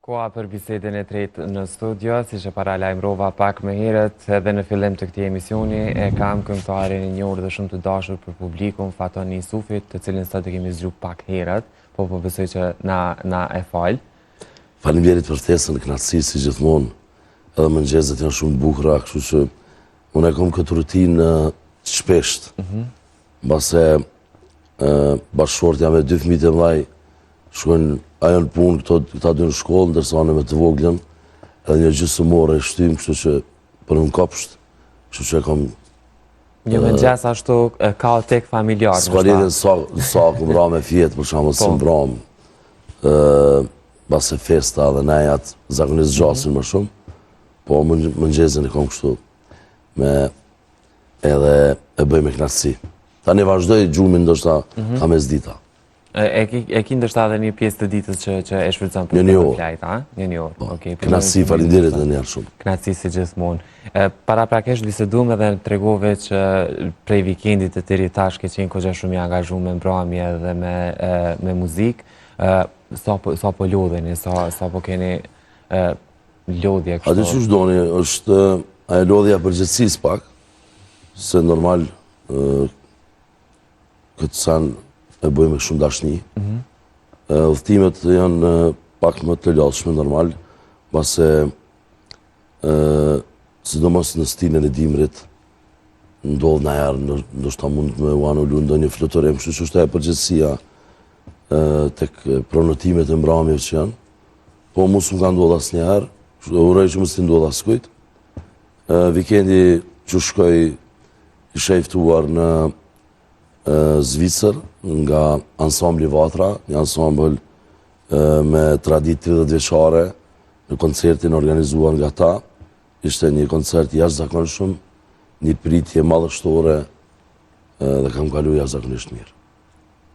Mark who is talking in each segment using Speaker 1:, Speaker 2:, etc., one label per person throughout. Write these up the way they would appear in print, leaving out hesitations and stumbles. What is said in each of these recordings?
Speaker 1: Koha për bisedën e tretë në studio, si që paralajmërova pak më herët, edhe në fillim të këtij emisioni, e kam këngëtarin e njohur dhe shumë të dashur për publikun, Faton Yusufit, të cilin sot e kemi zgjuar pak herët, po besoj që na e fal.
Speaker 2: Faleminderit për ftesën, kënaqësi si gjithmonë. Edhe mëngjeset janë shumë bukura, kështu që unë e kam këtë rutinë shpesht. Mbase bashkëshortja me 2 fëmijë të mëdhaj shkojnë ajo në punë, këta dy në shkollë, ndërsa anë me të voglën, edhe një gjysmore e shtym, kështu që për në kopsht, kështu që e kam...
Speaker 1: Një mëngjes ashtu kaotik familjar.
Speaker 2: S'ka lidhje sa ku mra me fjetë, për shembull si mbram, base festa dhe nejat zakonisht zgjasin më shumë, po mëngjesin e kam kështu, edhe e bëj me kënaqësi. Tani vazhdoj gjumin ndoshta ka mesdita.
Speaker 1: E ki ndërsa edhe një pjesë të ditës që e shfrytëzon për të flajt, a? Një orë.
Speaker 2: Kënaqësi, faleminderit edhe një herë shumë.
Speaker 1: Kënaqësi si gjithmonë. Paraprakesh bisedum edhe tregove që prej vikendit të tëri tash ke qenë goxha shumë i angazhuar me mbrëmje dhe me muzikë. Sa po lodheni, sa po keni lodhje kështu?
Speaker 2: Atë çu doni, është ajo lodhja përgjithësisë pak, se normal këtë san e bëjmë me shumë dashni. Udhëtimet janë pak më të lodhshme, normal, pase sidomos në stilin e dimrit, ndodh në herë, ndoshta mund me u anulu ndonjë fluturim, kështu që është ajo përgjithësia tek pronotimet e mbrëmjeve që janë. Po mos më ka ndodhur asnjëherë, uroj që mos t'i ndodhë askujt. Vikendi që shkoj isha i ftuar në Zvicër nga ansambli Vatra, një ansambël me traditë 30 vjeçare, në koncertin organizuar nga ta. Ishte një koncert jashtëzakonshëm, një pritje madhështore dhe kam kaluar jashtëzakonisht mirë.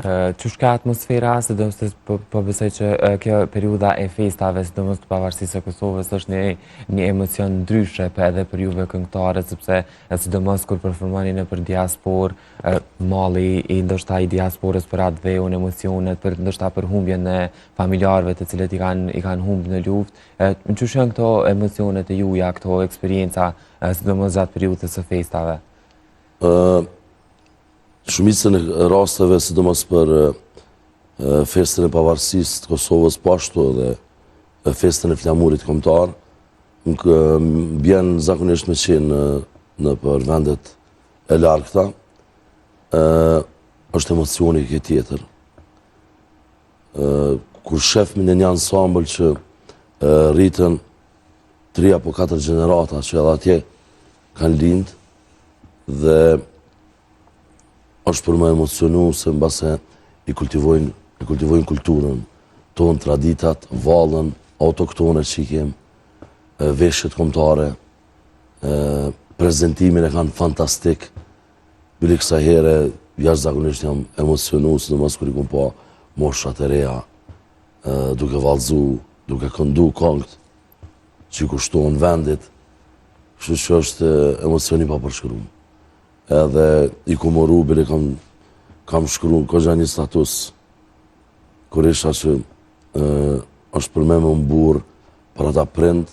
Speaker 1: Qysh ka atmosfera, sidomos po besoj që kjo periudha e festave, sidomos të pavarësisë së Kosovës, është një emocion ndryshe edhe për juve këngëtarët, sepse sidomos kur performoni nëpër diasporë, malli i ndoshta i diasporës për atë veu, emocionet, ndoshta për humbjen e familjarëve të cilët i kanë humbur në luftë. Qysh janë këto emocionet e juaja, këto eksperienca, sidomos gjatë periudhës së festave?
Speaker 2: Shumicën e rasteve, sidomos për festën e pavarësisë të Kosovës, po ashtu edhe festën e flamurit kombëtar, bjen zakonisht me qenë në për vendet e largëta, është emocioni këtë tjetër. Kur shefmi në një ansambël që rritën 3 apo 4 gjenerata që edhe atje kanë lindë dhe është për më emocionu se mbase i kultivojnë kulturën tonë, traditat, vallën, autoktone që i kemë, veshjet kombëtare, prezentimin e kanë fantastik. Bili kësaj here, jashtëzakonisht jam emocionu, sidomos kur i kom pa moshat e reja, duke vallëzu, duke këndu këngët që i kushtohen vendit, kështu që është emocioni pa përshkruar. Edhe i kumoru, bile kam shkru këgja një status kur isha që është për me më mburë për ata prind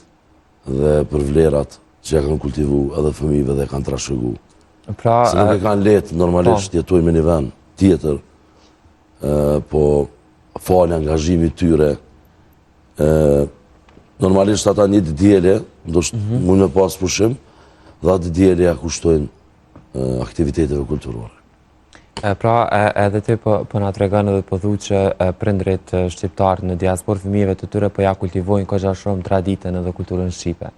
Speaker 2: dhe për vlerat që ja kanë kultivu edhe fëmijëve dhe kanë trashëgu. Se nuk e kanë letë, normalisht jetuj me një vend tjetër, po falë angazhimi tyre. Normalisht ata një djelje, mund me pas pushim, dhe atë djelje ja kushtojnë aktiviteteve kulturore.
Speaker 1: Pra, edhe ti po na tregon edhe po thu që prindrit shqiptarë në diasporë, fëmijëve të tyre po ja kultivojnë goxha shumë traditën edhe kulturën shqipe.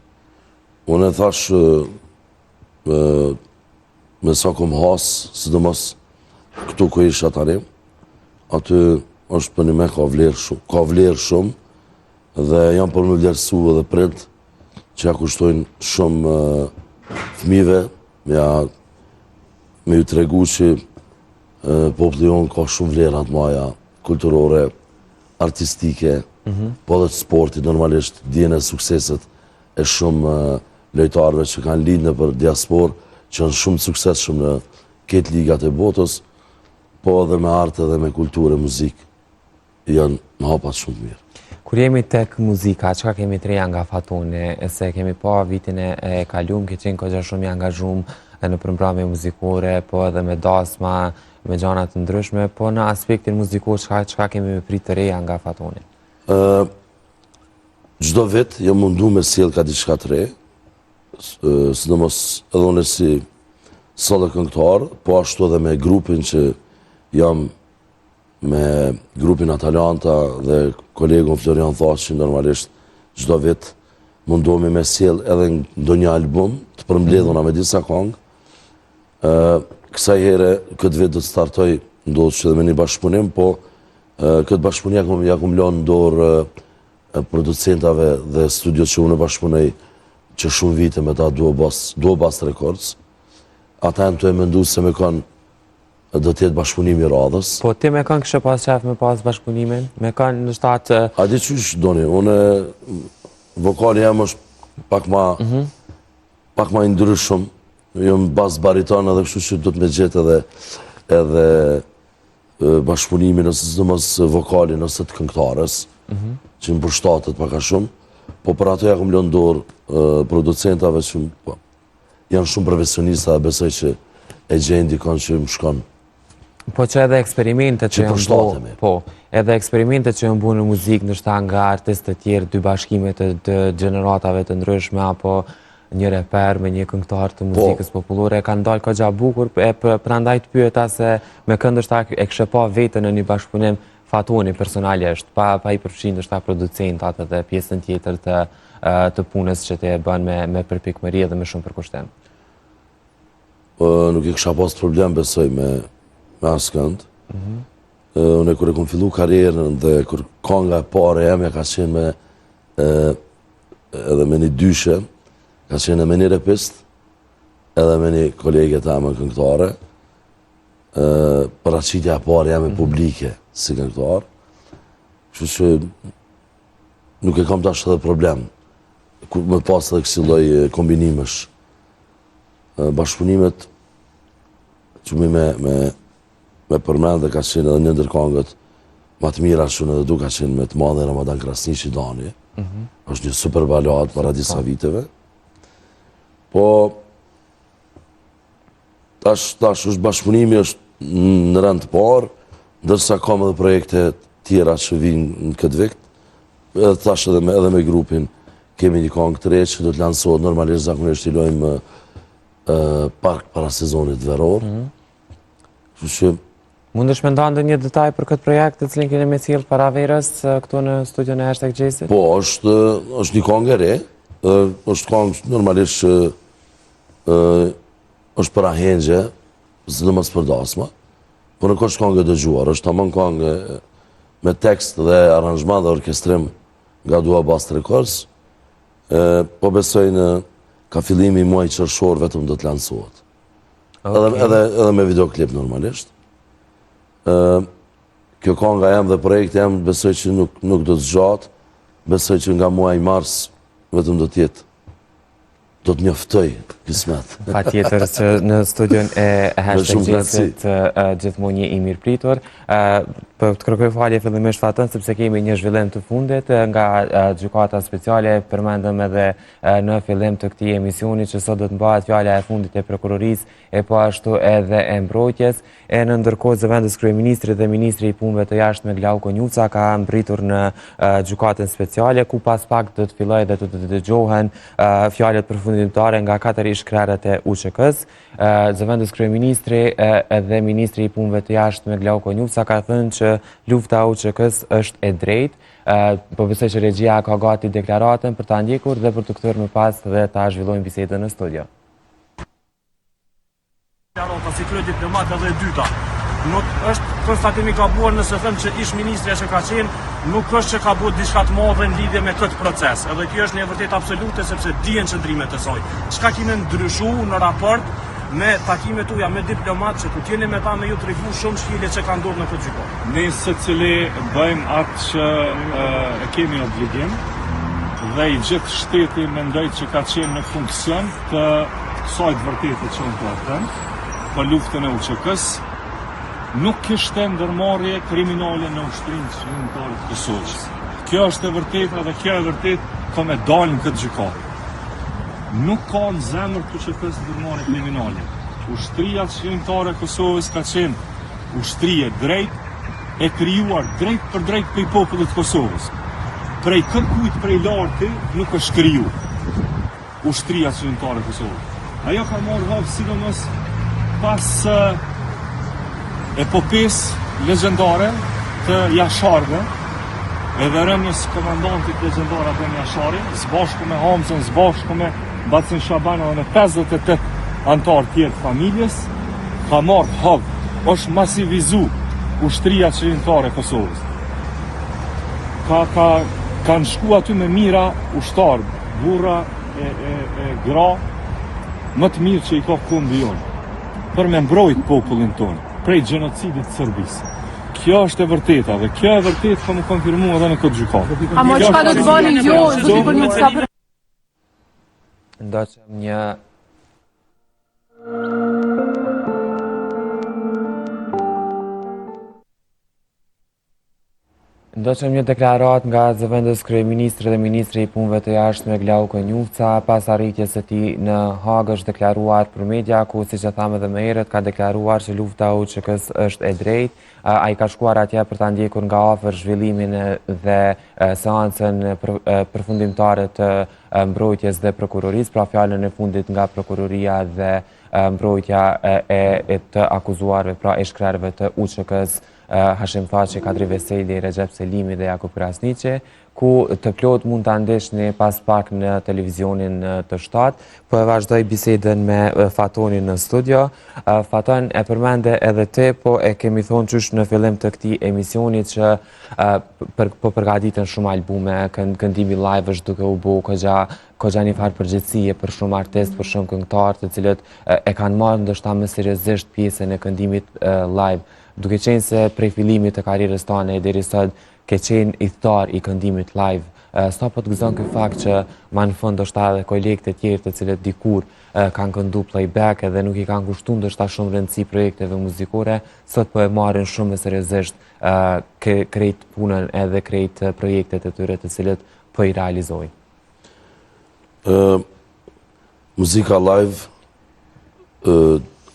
Speaker 2: Unë e thash me sa kom has, sidomos këtu ku isha tani, aty është për një me ka vlerë shumë dhe janë për më vlerësu edhe prind që ja kushtojnë shumë fëmijëve, me ju tregu që populli jonë ka shumë vlerat maja, kulturore, artistike, po dhe të sportit, normalisht djene sukseset e shumë lojtarëve që kanë lidhë në për diasporë, që janë shumë sukses shumë në këtë ligat e botës, po edhe me artë dhe me kulturë e muzikë, janë në hapat shumë mirë.
Speaker 1: Kur jemi tek muzika, çka kemi të reja nga Fatoni, se kemi pa vitin e kalum, ke qenë kogja shumë i angazhum në përmbrëmje muzikore, po edhe me dasma, me gjana të ndryshme, po në aspektin muzikor, çka kemi me prit të reja nga Fatoni?
Speaker 2: Çdo vit jam mundu me sjell ka diçka të re, sidomos edhe unë si solo këngëtar, po ashtu edhe me grupin që jam me grupin Atalanta dhe kolegun Florian Thaç, që normalisht çdo vit mundohemi me sjell edhe ndonjë album të përmbledhuna me disa këngë. Kësaj here, këtë vit do të startoj, ndodhë që edhe me një bashkëpunim, po këtë bashkëpunim ja kum lënë në dorë producentave dhe studiot që unë bashkëpunoj që shumë vite me ta Duo Bass Records. Ata janë të e mendu se me kanë do t'jetë bashkëpunimi i radhës.
Speaker 1: Po ti me kanë kështë pas qef me pas bashkëpunimin? Me kanë në shtatë...
Speaker 2: A di qysh, Doni, unë vokali jam është pak ma i ndryshëm. Jam bas bariton edhe kështu që do të me gjetë edhe bashkëpunimin ose sidomos vokalin ose të këngëtarës, që më përshtatët pak a shumë, po për ato ja kom lënë dorë producentave që janë shumë profesionista dhe besoj që e gjenë dikon që më shkon.
Speaker 1: Po që edhe eksperimentet që janë bu, edhe eksperimentet që janë bu në muzikë, ndoshta nga artistë të tjerë, dy bashkimet të gjeneratave të ndryshme, apo një reper me një këngëtar të muzikës popullore, kanë dalë kogja bukur, prandaj të pyeta se me kënd ndoshta e kështë pa vetën në një bashkëpunim Fatoni personalisht, pa i përfshin ndoshta producentat dhe pjesën tjetër të punës që të e bën me përpikmëri dhe me shumë përkushtim.
Speaker 2: Nuk i kësha pas problem, besoj, me askënd. Unë kër e kom fillu karierën dhe kër kanga e pare jam ka qenë me edhe me një dyshe, ka qenë me një repist, edhe me një kolege të amë këngëtare, paraqitja e pare jam e publike si këngëtar, kështu që nuk e kam tash edhe problem, me pas edhe kësi lloj kombinimesh. Bashkëpunimet që me përmend dhe ka qenë edhe një ndër këngët ma të mira që edhe du ka qenë me të madhe Ramadan Krasniqi Dani, është një super balad para disa viteve, po tash është bashkëpunimi është në rend të parë, ndërsa kam edhe projekte tjera që vinë në këtë vit, edhe tash edhe me grupin kemi një këngë të re që do të lansohet normalisht zakonisht i lojmë pak para sezonit veror.
Speaker 1: Mundesh me ndonë një detaj për këtë projekt të cilin keni me sjellë para verës këtu në studion e Hashtag Gjesi?
Speaker 2: Po, është një këngë e re, është këngë normalisht që është për ahengje, sidomos për dasma, por nuk është këngë e dëgjuar, është tamam këngë me tekst dhe aranzhman dhe orkestrim nga Duo Bass Records, po besoj në ka fillimi muaj qershor vetëm do të lansohet. Edhe me videoklip normalisht. Kjo kënga jam dhe projekti jam besoj që nuk do të zgjatë, besoj që nga muaj mars vetëm do t'jetë, do të njoftoj kismet.
Speaker 1: Pa tjetër që në studion e Hashtag Gjesit gjithmonë një i mirë pritur. Për të kërkoj falje fillimisht Fatën, sepse kemi një zhvillim të fundit nga gjykata speciale, përmendëm edhe në fillim të këtij emisioni që sot do të mbahet fjala e fundit e prokurorisë e po ashtu edhe e mbrojtjes. E në ndërkohë zëvendës kryeministri dhe ministri i punëve të jashtme Glauko Njuca ka mbritur në gjykatën speciale, ku pas pak do të fillojë dhe do të dëgjohen fjalët përfundimtare nga 4 ish-krerët e UÇK-s. Zëvendës kryeministri dhe ministri i punëve të jashtme Glauko Njuca ka thënë që lufta e UÇK-s është e drejtë. Po besoj që regjia ka gati deklaratën për ta ndjekur dhe për të kthyer më pas dhe ta zhvillojmë bisedën në studio.
Speaker 3: Si krye diplomat edhe e dyta. Nuk është konstatimi gabuar nëse them që ish ministrja që ka qenë, nuk është që ka bërë diçka të madhe në lidhje me këtë proces. Edhe kjo është një vërtet absolute sepse dihen qëndrimet e saj. Çka kemi ndryshuar në raport me takimet tuaja me diplomat që ku jeni me ta me ju tregu shumë shkile që ka ndodhur në këtë gjykatë.
Speaker 4: Ne secili bëjmë atë që kemi obligim dhe i gjithë shteti mendoj që ka qenë në funksion të kësaj të vërtetë që unë po them, për luftën e UÇK-s, nuk kishte ndërmarrje kriminale në ushtrinë qytetarët të Kosovës. kjo është e vërtetë dhe kjo e vërtetë ka me dalë në këtë gjykatë. Nuk ka në zemër të që kësë dërmare kriminale. Ushtria qëllimtare e Kosovës ka qenë ushtrie drejt, e krijuar drejt për drejt për i popullit Kosovës. Prej kërkujt prej larti nuk është kriju ushtria qëllimtare e Kosovës. Ajo ka marrë hapë sidomos pas epopes legjendare të Jasharëve, edhe rënjës komandantit legjendar Adem Jashari, zbashku me Hamzën, zbashku me Bacin Shabana dhe me 58 antarë tjerë të familjes, ka marrë hapë, është masivizu ushtria qëllimtare e Kosovës. Kanë shku aty me mira ushtarë, burra e gra, më të mirë që i ka kumbi jonë, për me mbrojt popullin tonë, prej gjenocidit Serbisë. Kjo është e vërteta dhe kjo e vërtetë ka më konfirmu edhe në këtë gjykatë.
Speaker 5: A mo çka do të bëni ju, zoti për një sa për...
Speaker 1: Ndoqëm një... Ndoqëm një deklarat nga zëvendës kryeministri dhe ministri i punëve të jashtme Glauko Njufca pas arritjes së tij në Hagë është deklaruar për media ku siç e thamë edhe më herët ka deklaruar që lufta UÇK-s është e drejtë. Ai ka shkuar atje për ta ndjekur nga afër zhvillimin dhe seancën përfundimtare të mbrojtjes dhe prokurorisë, pra fjalën e fundit nga prokuroria dhe mbrojtja e të akuzuarve, pra e shkrerëve të UÇK-s, Hashim Thaçi, Kadri Veseli, Recep Selimi dhe Jakub Krasniqi, ku të plot mund të ndeshni pas pak në televizionin të shtatë. Po e vazhdoj bisedën me Fatonin në studio. Faton, e përmende edhe te, po e kemi thonë qysh në fillim të këtij emisionit që po përgatiten shumë albume, këndimi live është duke u bë kogja një farë përgjithësie për shumë artist, për shumë këngëtar të cilët e kanë marrë ndoshta më seriozisht pjesën e këndimit live. Duke qenë se prej fillimit të karrierës tane deri sot ke qenë idhëtar i këndimit live, sa po të gëzon ky fakt që ma në fund ndoshta edhe kolegët e tjerë të cilët dikur kanë këndu playback edhe nuk i kanë kushtuar ndoshta shumë rëndësi projekteve muzikore, sot po e marrin shumë më seriozisht krejt punën edhe krejt projektet e tyre të cilët po i realizojnë.
Speaker 2: Muzika live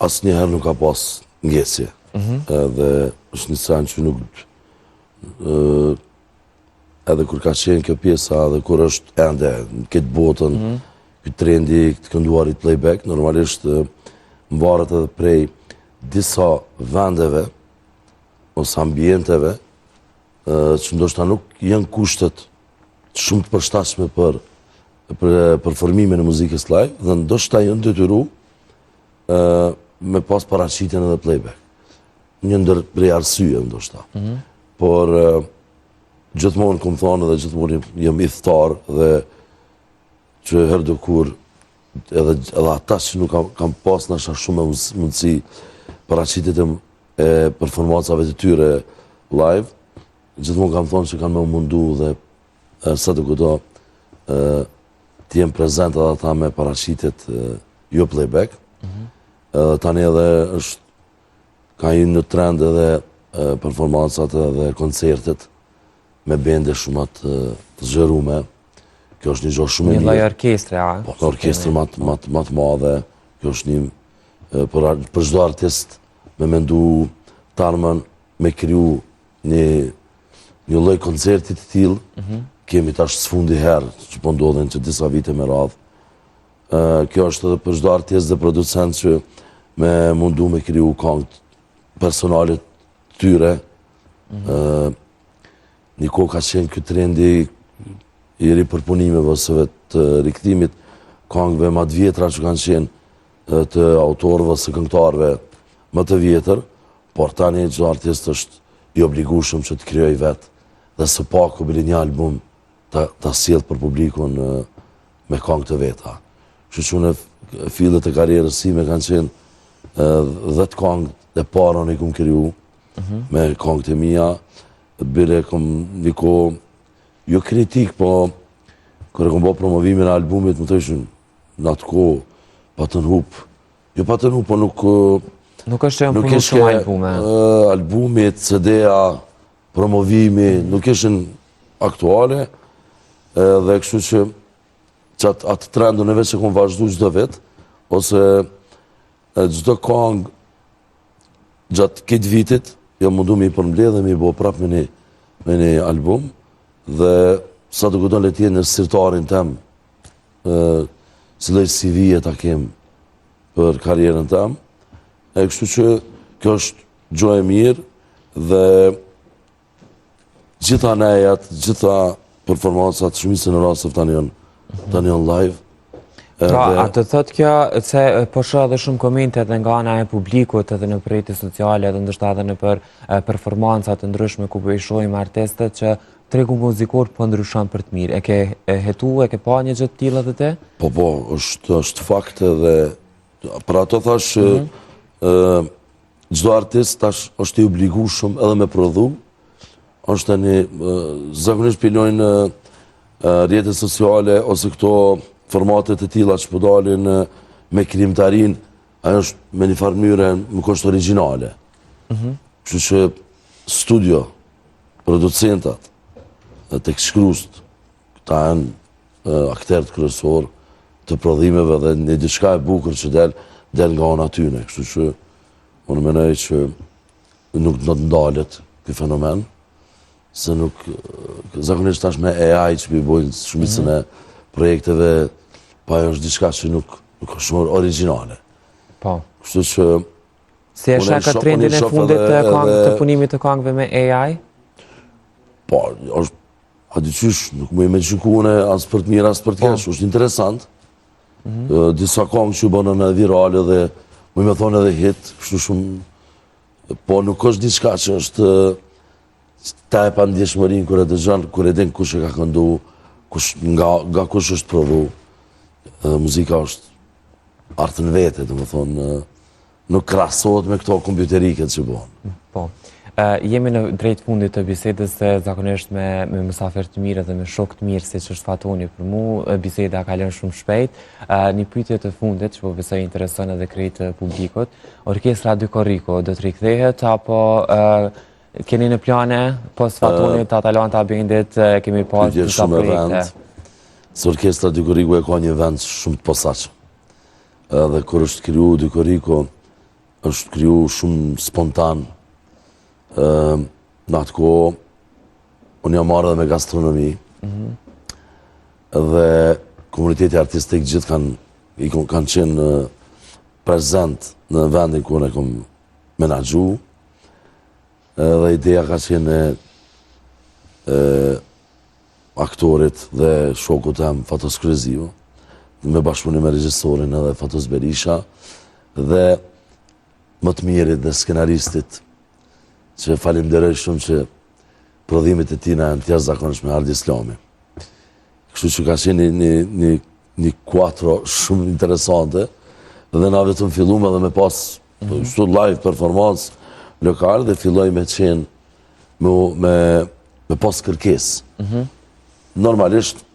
Speaker 2: asnjëherë nuk ka pas ngjese. Edhe është një sen që nuk edhe kur ka qenë kjo pjesa edhe kur është ende në këtë botën këtë trendi këtë kënduarit playback normalisht mbaret edhe prej disa vendeve ose ambienteve që ndoshta nuk janë kushtet shumë të përshtatshme për performimin e muzikës live dhe ndoshta janë detyru me pas paraqitjen edhe playback. Një ndër prej arsye ndoshta. Por gjithmonë kam thonë dhe gjithmonë jam idhëtar dhe që herdo kur edhe ata që nuk kam pas nashta shumë mundësi paraqitjet e performancave të tyre live, gjithmonë kam thonë që kanë me mundu dhe sa të këto të jem prezent edhe ata me paraqitjet jo playback. Tani edhe është ka një në trend edhe performancat edhe koncertet me bende shumë të zgjerume. Kjo është një gjohë shumë e mirë.
Speaker 1: Një lloj orkestre, a?
Speaker 2: Po, orkestre më të madhe. Kjo është një për çdo artist me mendu tarmën me kriju një lloj koncerti të tillë. Kemi tash sfundi herë që po ndodhen që disa vite me radhë. Kjo është edhe për çdo artist dhe producent që me mundu me kriju këngë personalit tyre. Një kohë ka qenë këtë trendi i ripërpunimeve ose të rikthimit këngëve më të vjetra që kanë qenë të autorëve ose këngëtarëve më të vjetër, por tani çdo artist është i obligueshëm që të krijojë vetë dhe së paku bile një album ta sjell për publikun me këngë të veta. Kështu që në fillet e karrierës sime kanë qenë 10 këngë dhe para unë i kom kriju me këngët e mia, bile kom një kohë, jo kritik, po kër e kom bo promovimin e albumit, më të ishin në atë kohë, pa të nhup, jo pa të nhup, po nuk...
Speaker 1: Nuk është që janë punu shumë albume.
Speaker 2: Albumit, CD-a, promovimi, nuk ishin aktuale, dhe kështu që atë trendun e vetë që kom vazhdu çdo vit, ose çdo këngë gjatë këtë vitit, jam mundu me i përmbledh dhe me i bo prap me një album, dhe sa të këton letje në sirtarin tem, si lej CV-e ta kem për karierën tem, kështu që kjo është gjë e mirë, dhe gjitha nejat, gjitha performancat, shumicën e rastëve tani janë live.
Speaker 1: Pra, a të thot kjo, se po shoh edhe shumë komente edhe nga ana e publikut, edhe në rrjetet sociale, edhe ndoshta edhe në për performanca të ndryshme ku po i shohim artistët që tregu muzikor po ndryshon për të mirë. E ke hetu, e ke pa një gjë të tillë edhe ti?
Speaker 2: Po, është fakt edhe për ato thash çdo artist tash është i obligueshëm edhe me prodhu. Është tani zakonisht pilojnë rrjetet sociale ose këto formatet e tilla që po dalin me krimtarin, ajo është me një farë mënyrë më kosht origjinale. Kështu që studio, producentat, tekstshkruest, këta janë aktorët kryesor të prodhimeve dhe një diçka e bukur që del nga ona tyne. Kështu që unë mendoj që nuk do të ndalet ky fenomen, se nuk zakonisht tash me AI që i bojnë shumicën e projekteve, pa ajo është diçka që nuk është shumë origjinale.
Speaker 1: Po.
Speaker 2: Kështu që
Speaker 1: si e sheh ka trendin e fundit të punimit të këngëve me AI?
Speaker 2: Po, është adyqysh, nuk më imagjinoj as për të mirë as për të keq, është interesant. Disa këngë që bënë në virale dhe më thonë edhe hit, kështu shumë, po nuk është diçka që është ta e pandjeshmërinë kur e dëgjon, kur e din kush e ka këndu, nga kush është prodhu. Muzika është artë në vete, dhe më thonë, nuk krahasohet me këto kompjuteriket që bëhen.
Speaker 1: Po. Jemi në drejt fundit të bisedës dhe zakonisht me mysafir të mirë dhe me shok të mirë, si që është Fatoni për mu, biseda ka lënë shumë shpejt. Një pyetje të fundit, që po besoj intereson edhe krejt publikut, Orkestra Dy Korriko do të rikthehet, apo keni në plane, pos Fatonit, Atalanta Bendit, kemi pas disa projekte?
Speaker 2: Se Orkestra Dy Korriko e ka një vend shumë të posaçëm. Dhe kur është kriju Dy Korriko, është kriju shumë spontan. Në atë kohë, unë jam marrë dhe me gastronomi, dhe komuniteti artistik gjithë kanë qenë prezent në vendin ku unë e kom menaxhu, dhe ideja ka qenë aktorit dhe shokut tem Fatos Kryziu, me bashkëpunim me regjisorin edhe Fatos Berisha, dhe më të mirit dhe skenaristit, që falimderoj shumë që prodhimit e tina janë të jashtëzakonshme me Ardi Islami. Kështu që ka qenë një kuatro shumë interesante, dhe na vetëm filluam edhe me pas shtu live performance lokal, dhe filloj me qenë me pas kërkesë. Normalisht,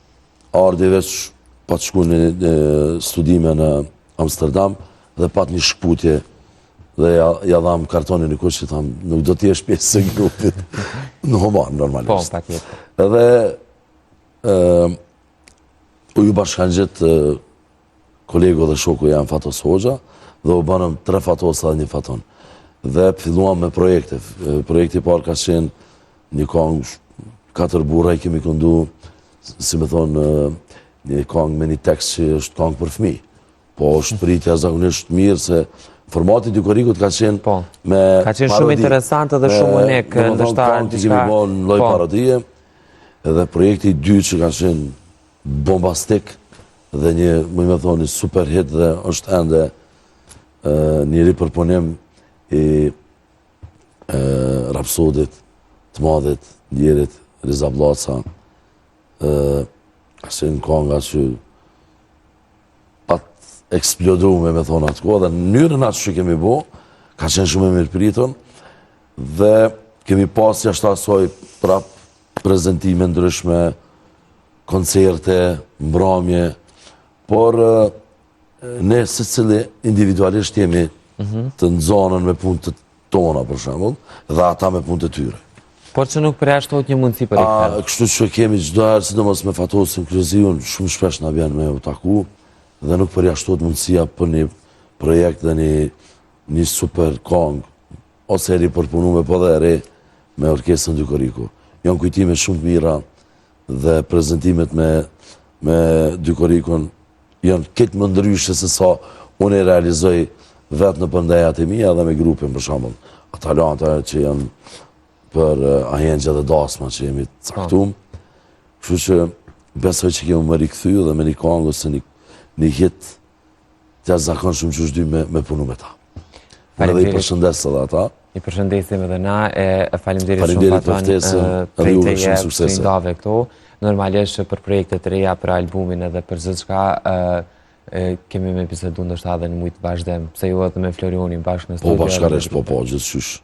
Speaker 2: Ardi veç pa të shku në studime në Amsterdam, dhe pat një shkputje, dhe ja dham kartonin në kush që tham, nuk do t'jesh pjesë e grupit. Në Oman, normalisht.
Speaker 1: Po, patjetër.
Speaker 2: Edhe u ju bashkangjet kolegu dhe shoku jam Fatos Hoxha, dhe u banëm 3 Fatosa dhe 1 Faton. Dhe filluam me projekte. Projekti parë ka qenë një këngë, 4 burra i kemi këndu, si me thonë, një këngë me një tekst që është këngë për fëmijë. Po është pritja zakonisht mirë, se formati Dy Korrikut ka qenë me parodi.
Speaker 1: Ka qenë shumë interesante dhe shumë unik, ndoshta
Speaker 2: që kemi bën lloj parodie, edhe projekti i dytë që ka qenë bombastik dhe një, më thoni, super hit, dhe është ende një ripërpunim i rapsodit të madhit, Ndjerit Riza Vllaca, ka qenë kënga që eksplodu me thonë atë kohë, dhe në mënyrën atë që kemi bo, ka qenë shumë e mirëpritën, dhe kemi pas jashtë asoj prap prezentime ndryshme, koncerte, mbrëmje, por ne secili individualisht jemi të nxonën me punë të tona, për shembull, dhe ata me punë të tyre.
Speaker 1: Por që nuk përjashtohet një mundësi për rikthim.
Speaker 2: Kështu që kemi çdo herë, sidomos me Fatosin Kryziun, shumë shpesh na vjen me u taku dhe nuk përjashtohet mundësia për një projekt dhe një super kong ose eri përpunuar po dhe eri me orkestrën Dy Koriku. Janë kujtime shumë të mira dhe prezentimet me Dy Korikun janë këtë më ndryshe se sa unë e realizoj vetë në pëndajat e mija dhe me grupin, për shembull, Atalanta që janë për Ahengja dhe Dasma që jemi caktum. Kështu që besoj që kemi më rikthyer dhe me një kongë ose një hit të jashtëzakonshëm që është dy me punu me ta. Unë edhe i përshëndes edhe ata.
Speaker 1: I përshëndesim edhe na, e faleminderit shumë Fatuan prej teje që ndave këto. Normalisht për projekte të reja, për albumin edhe për gjithçka, kemi me bisedu ndoshta edhe në mujtë vazhdem, pse jo edhe me Florionin bashkë në studio.
Speaker 2: Po bashkaresht, po, gjithçysh.